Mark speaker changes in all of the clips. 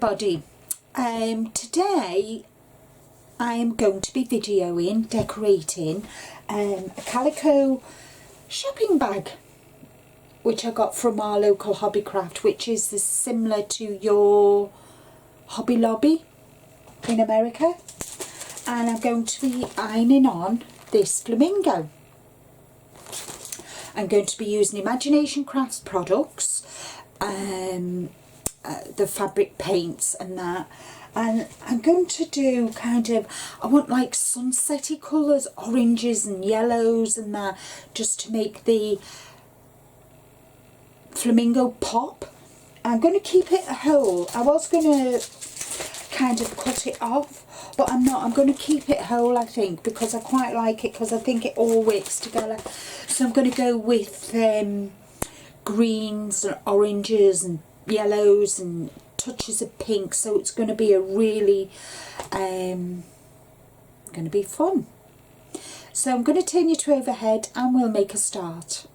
Speaker 1: everybody. Today I am going to be videoing decorating a calico shopping bag which I got from our local Hobbycraft, which is similar to your Hobby Lobby in America, and I'm going to be ironing on this flamingo. I'm going to be using Imagination Crafts products, the fabric paints and that, and I'm going to do kind of, I want like sunsetty colours, oranges and yellows and that, just to make the flamingo pop. I'm going to keep it whole. I was going to kind of cut it off, but I'm not. I'm going to keep it whole, I think, because I quite like it, because I think it all works together. So I'm going to go with greens and oranges and yellows and touches of pink, so it's going to be a really going to be fun. So I'm going to turn you to overhead and we'll make a start.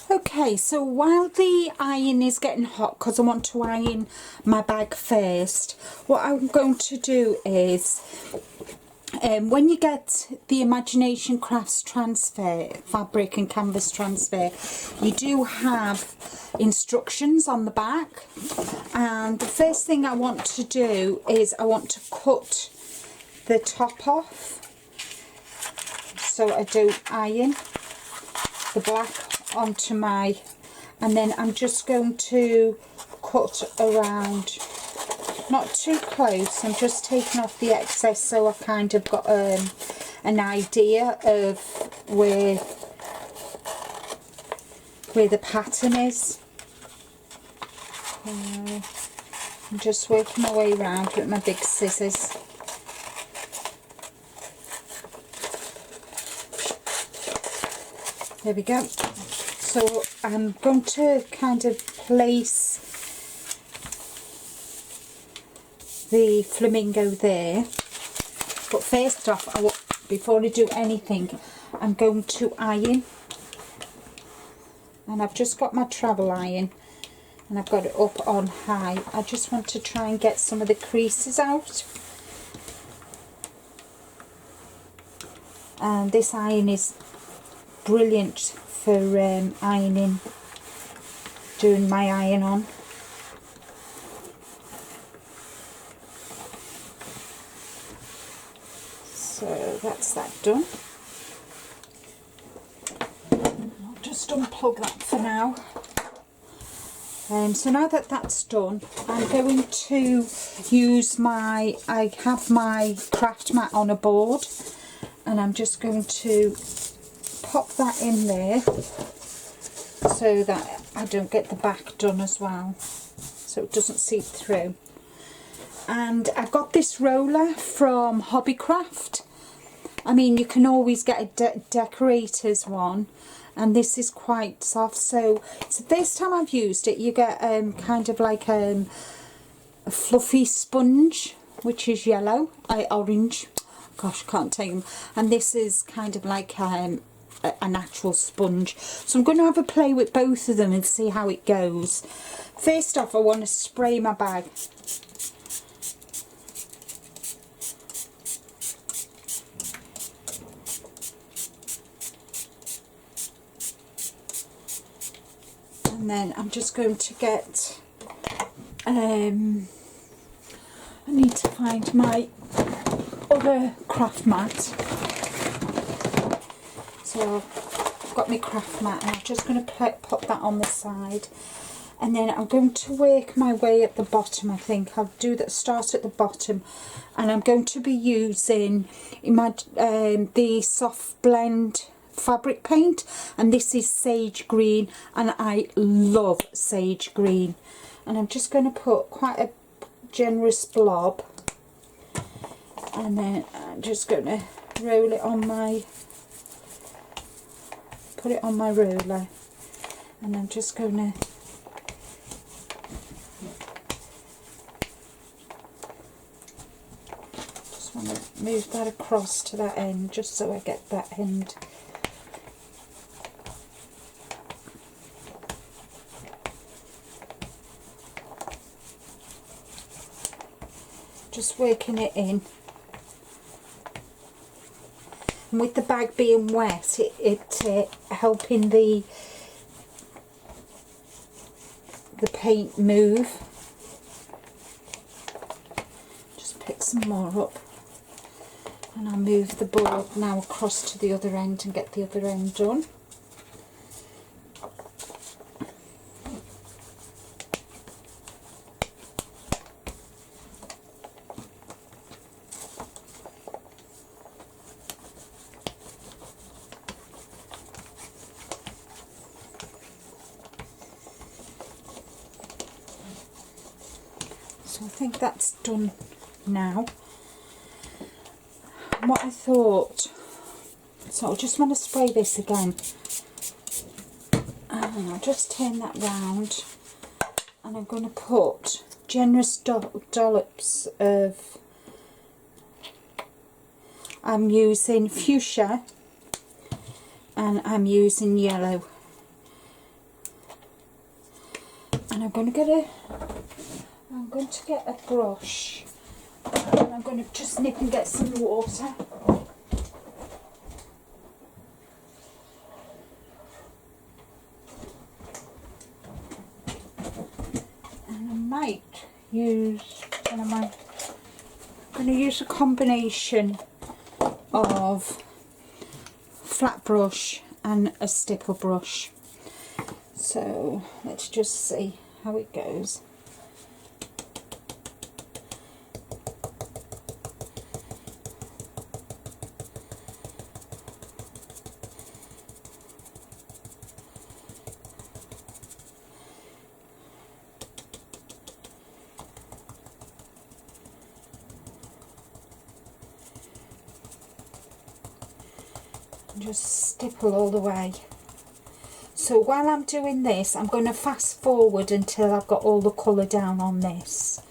Speaker 1: Okay, so while the iron is getting hot, because I want to iron my bag first, what I'm going to do is, when you get the Imagination Crafts transfer, fabric and canvas transfer, you do have instructions on the back, and the first thing I want to do is I want to cut the top off, so I do iron the black onto my, and then I'm just going to cut around, not too close, I'm just taking off the excess, so I've kind of got an idea of where the pattern is. I'm just working my way around with my big scissors. There we go. So I'm going to kind of place the flamingo there, but first off, before I do anything, I'm going to iron, and I've just got my travel iron and I've got it up on high. I just want to try and get some of the creases out, and this iron is brilliant for ironing, doing my iron on. So that's that done. I'll just unplug that for now. So now that that's done, I'm going to use I have my craft mat on a board, and I'm just going to pop that in there so that I don't get the back done as well, so it doesn't seep through. And I got this roller from Hobbycraft. I mean, you can always get a decorator's one, and this is quite soft, so it's the first time I've used it. You get kind of like a fluffy sponge, which is yellow, orange, gosh, can't take them, and this is kind of like a natural sponge. So I'm going to have a play with both of them and see how it goes. First off, I want to spray my bag. And then I'm just going to get, I need to find my other craft mat. So I've got my craft mat, and I'm just going to pop that on the side, and then I'm going to work my way at the bottom. I think I'll do that, start at the bottom, and I'm going to be using the soft blend fabric paint, and this is sage green, and I love sage green, and I'm just going to put quite a generous blob, and then I'm just going to roll it on my, put it on my roller, and I'm just going to want to move that across to that end, just so I get that end. just working it in. And with the bag being wet, it helping the paint move. Just pick some more up, and I'll move the board now across to the other end and get the other end done. So I think that's done now. And what I thought, so I just want to spray this again, and I'll just turn that round, and I'm going to put generous dollops of, I'm using fuchsia and I'm using yellow, and I'm going to get a brush, and I'm going to just nip and get some water. And I might use, I'm going to use a combination of flat brush and a stipple brush. So let's just see how it goes. Just stipple all the way. So while I'm doing this, I'm going to fast forward until I've got all the colour down on this.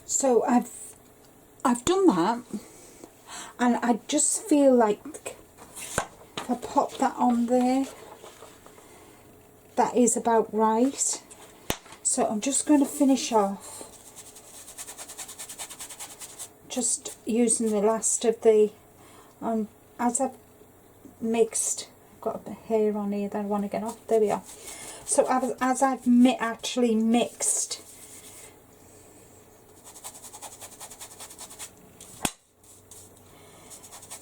Speaker 1: So I've done that, and I just feel like if I pop that on there, that is about right. So I'm just going to finish off just using the last of the, as I've mixed, I've got a bit of hair on here that I want to get off, there we are. So as I've actually mixed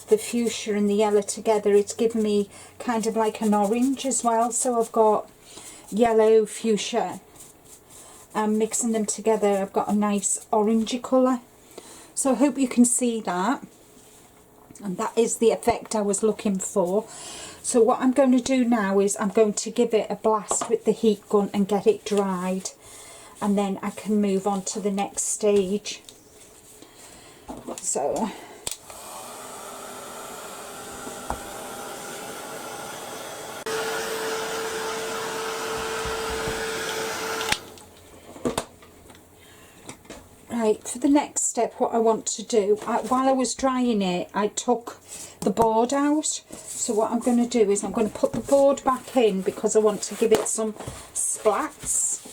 Speaker 1: the fuchsia and the yellow together, it's given me kind of like an orange as well. So I've got yellow, fuchsia, and mixing them together I've got a nice orangey colour. So I hope you can see that, and that is the effect I was looking for. So what I'm going to do now is I'm going to give it a blast with the heat gun and get it dried, and then I can move on to the next stage. So right, for the next step, what I want to do, while I was drying it, I took the board out. So what I'm going to do is I'm going to put the board back in because I want to give it some splats.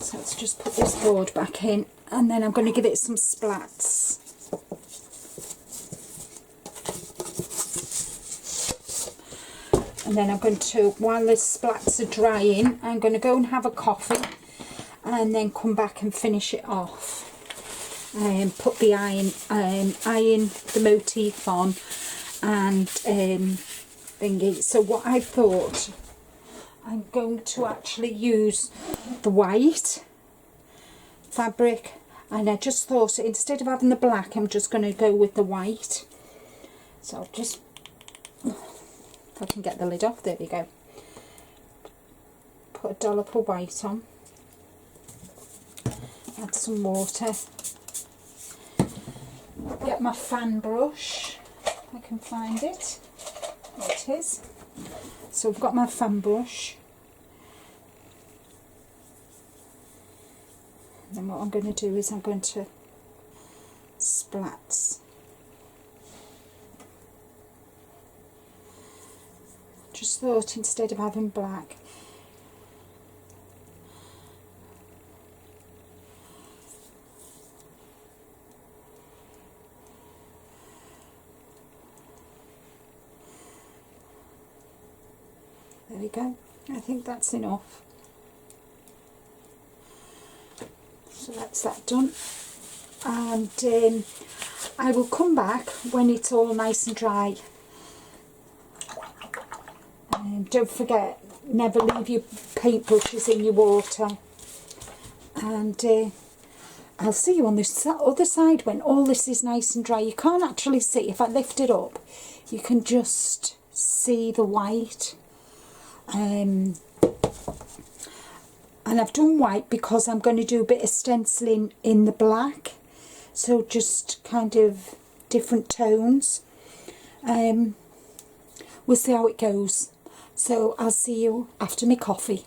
Speaker 1: So let's just put this board back in, and then I'm going to give it some splats. And then I'm going to, while the splats are drying, I'm going to go and have a coffee and then come back and finish it off. And put the iron the motif on and thingy. So what I thought, I'm going to actually use the white fabric, and I just thought instead of having the black, I'm just going to go with the white. So I'll just, if I can get the lid off, there we go. Put a dollop of white on, add some water, get my fan brush, if I can find it, there it is. So I've got my fan brush, and then what I'm going to do is I'm going to splats. Just thought instead of having black, there we go. I think that's enough. So that's that done, and I will come back when it's all nice and dry. Don't forget, never leave your paintbrushes in your water, and I'll see you on this other side when all this is nice and dry. You can't actually see, if I lift it up you can just see the white, and I've done white because I'm going to do a bit of stenciling in the black, so just kind of different tones. We'll see how it goes. So I'll see you after my coffee.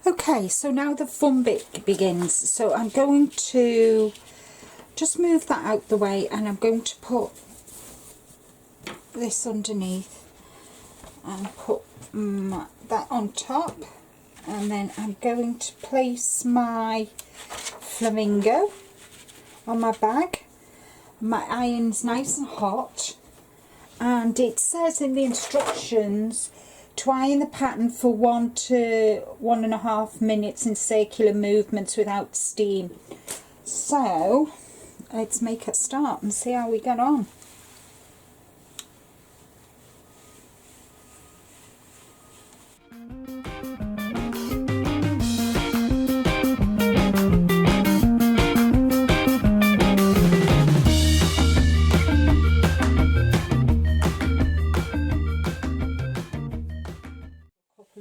Speaker 1: Okay, so now the fun bit begins. So I'm going to just move that out the way, and I'm going to put this underneath and put that on top, and then I'm going to place my flamingo on my bag. My iron's nice and hot, and it says in the instructions to iron the pattern for 1 to 1.5 minutes in circular movements without steam. So let's make a start and see how we get on.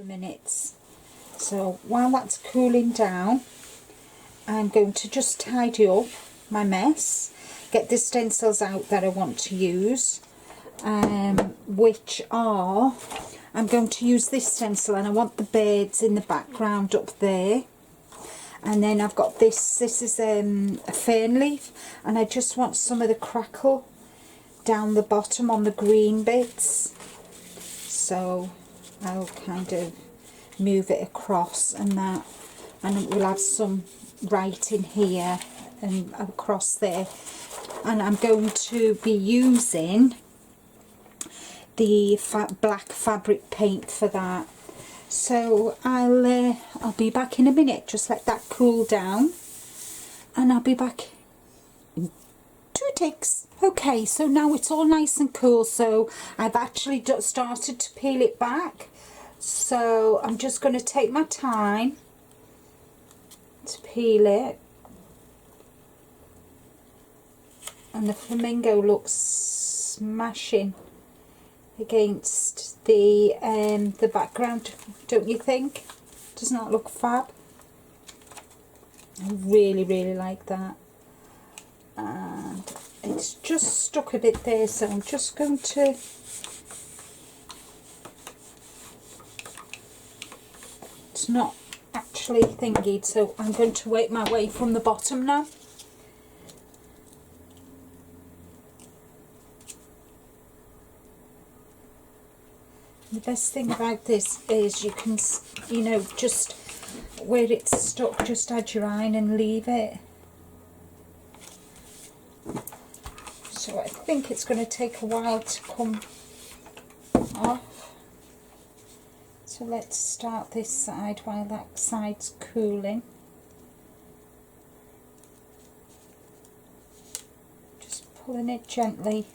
Speaker 1: Minutes. So while that's cooling down, I'm going to just tidy up my mess, get the stencils out that I want to use, which are, I'm going to use this stencil, and I want the birds in the background up there, and then I've got this is a fern leaf, and I just want some of the crackle down the bottom on the green bits, so I'll kind of move it across and that, and we'll have some writing here and across there. And I'm going to be using the black fabric paint for that. So I'll be back in a minute. Just let that cool down, and I'll be back in 2 ticks. Okay, so now it's all nice and cool, so I've actually started to peel it back. So I'm just going to take my time to peel it, and the flamingo looks smashing against the background, don't you think? Doesn't that look fab? I really like that, and it's just stuck a bit there, so I'm just going to not actually thingied, so I'm going to work my way from the bottom now. The best thing about this is you can, you know, just where it's stuck, just add your iron and leave it. So I think it's going to take a while to come off. So let's start this side while that side's cooling. Just pulling it gently.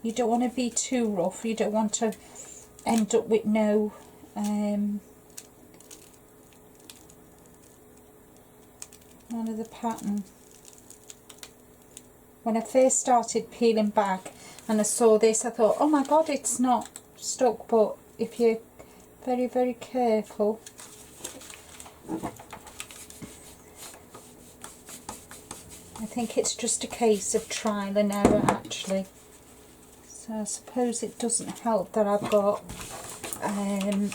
Speaker 1: You don't want to be too rough, you don't want to end up with no none of the pattern. When I first started peeling back and I saw this, I thought, oh my god, it's not stuck, but if you're very, very careful, I think it's just a case of trial and error actually. So I suppose it doesn't help that I've got a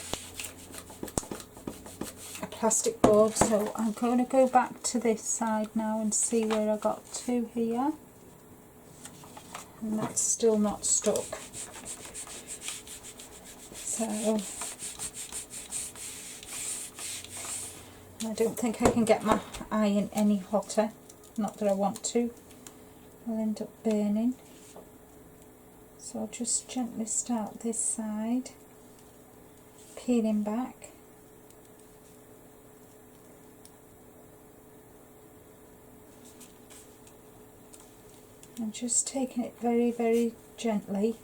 Speaker 1: plastic board, so I'm going to go back to this side now and see where I got to here. And that's still not stuck. So I don't think I can get my iron any hotter, not that I want to. I'll end up burning. So I'll just gently start this side, peeling back. And just taking it very, very gently.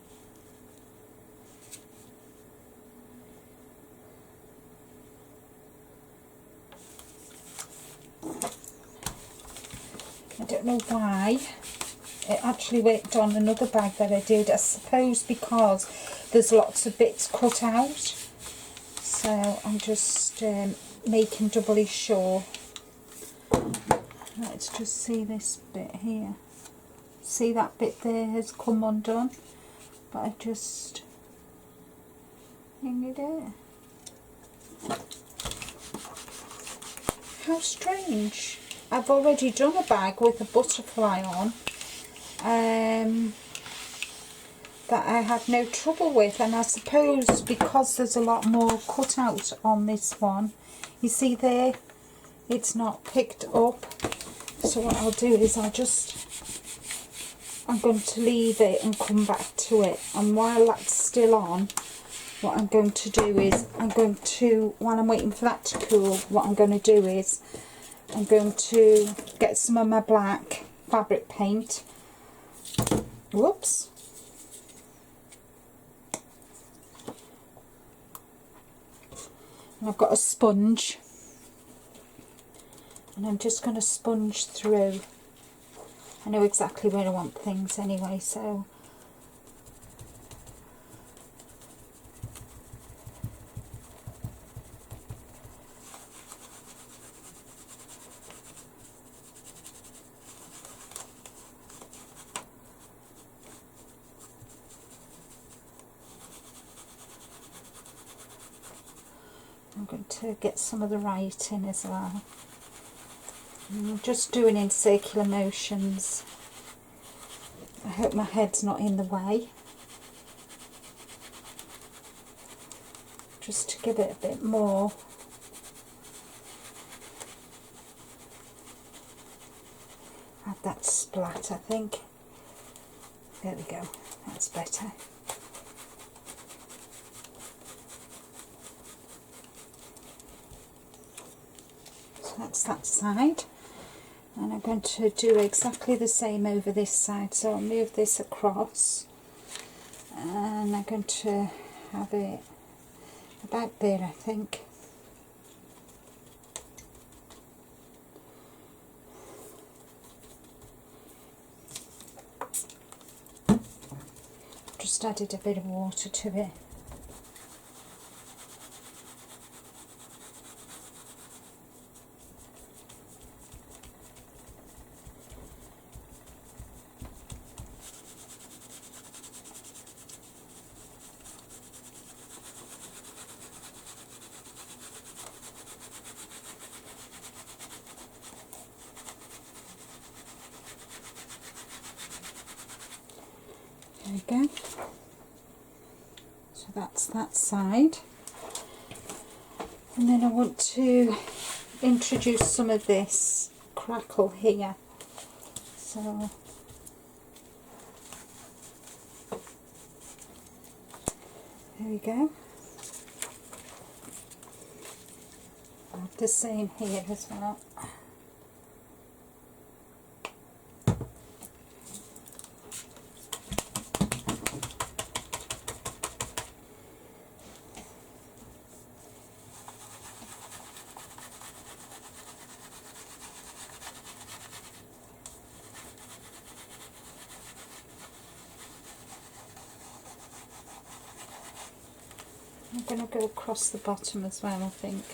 Speaker 1: I don't know why it actually worked on another bag that I did. I suppose because there's lots of bits cut out. So I'm just making doubly sure. Let's just see this bit here. See that bit there has come undone, but I just hang it there. How strange. I've already done a bag with a butterfly on that I had no trouble with, and I suppose because there's a lot more cut out on this one, you see there, it's not picked up. So what I'll do is I'm going to leave it and come back to it, and while that's still on, what I'm going to do is while I'm waiting for that to cool, what I'm going to do is I'm going to get some of my black fabric paint. Whoops. And I've got a sponge, and I'm just going to sponge through. I know exactly where I want things anyway, so I'm going to get some of the writing as well. I'm just doing in circular motions. I hope my head's not in the way. Just to give it a bit more. Add that splat, I think. There we go, that's better. So that's that side. And I'm going to do exactly the same over this side. So I'll move this across, and I'm going to have it about there, I think. Just added a bit of water to it. There we go. So that's that side. And then I want to introduce some of this crackle here. So there we go. I'll have the same here as well. I'm going to go across the bottom as well, I think.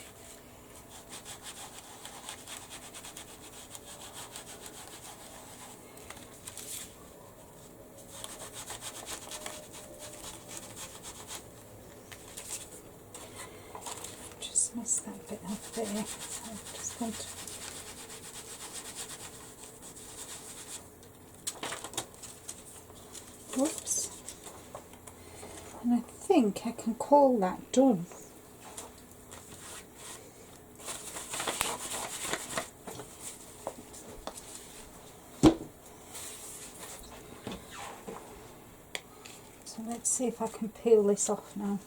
Speaker 1: Just missed that bit off there, so I'm just going to... Whoops. And I think I can call that done. So let's see if I can peel this off now.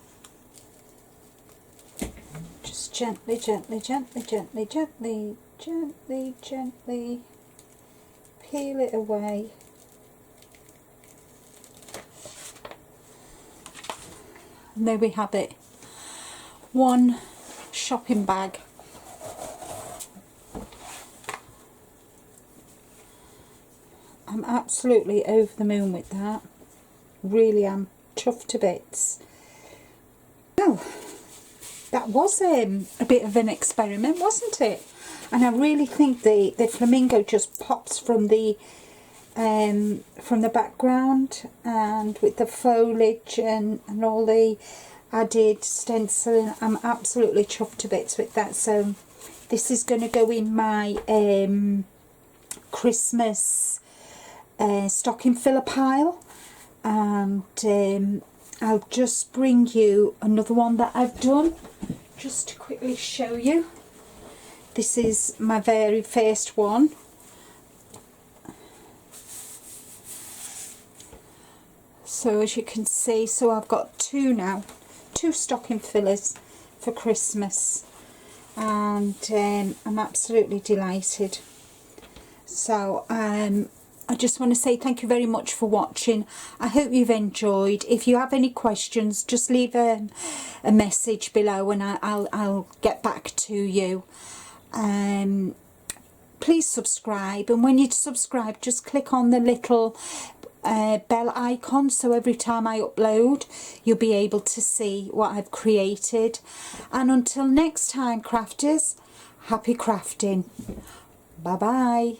Speaker 1: Just gently, gently, gently, gently, gently, gently, gently peel it away. And there we have it, one shopping bag. I'm absolutely over the moon with that, really am, chuffed to bits. Well, that was a bit of an experiment, wasn't it? And I really think the flamingo just pops from the background, and with the foliage and all the added stenciling, I'm absolutely chuffed to bits with that. So this is going to go in my Christmas stocking filler pile, and I'll just bring you another one that I've done just to quickly show you. This is my very first one. So as you can see, so I've got two now, two stocking fillers for Christmas, and I'm absolutely delighted. So I just want to say thank you very much for watching. I hope you've enjoyed. If you have any questions, just leave a message below and I'll get back to you. Please subscribe, and when you subscribe, just click on the little bell icon, so every time I upload you'll be able to see what I've created. And until next time, crafters, happy crafting. Bye bye.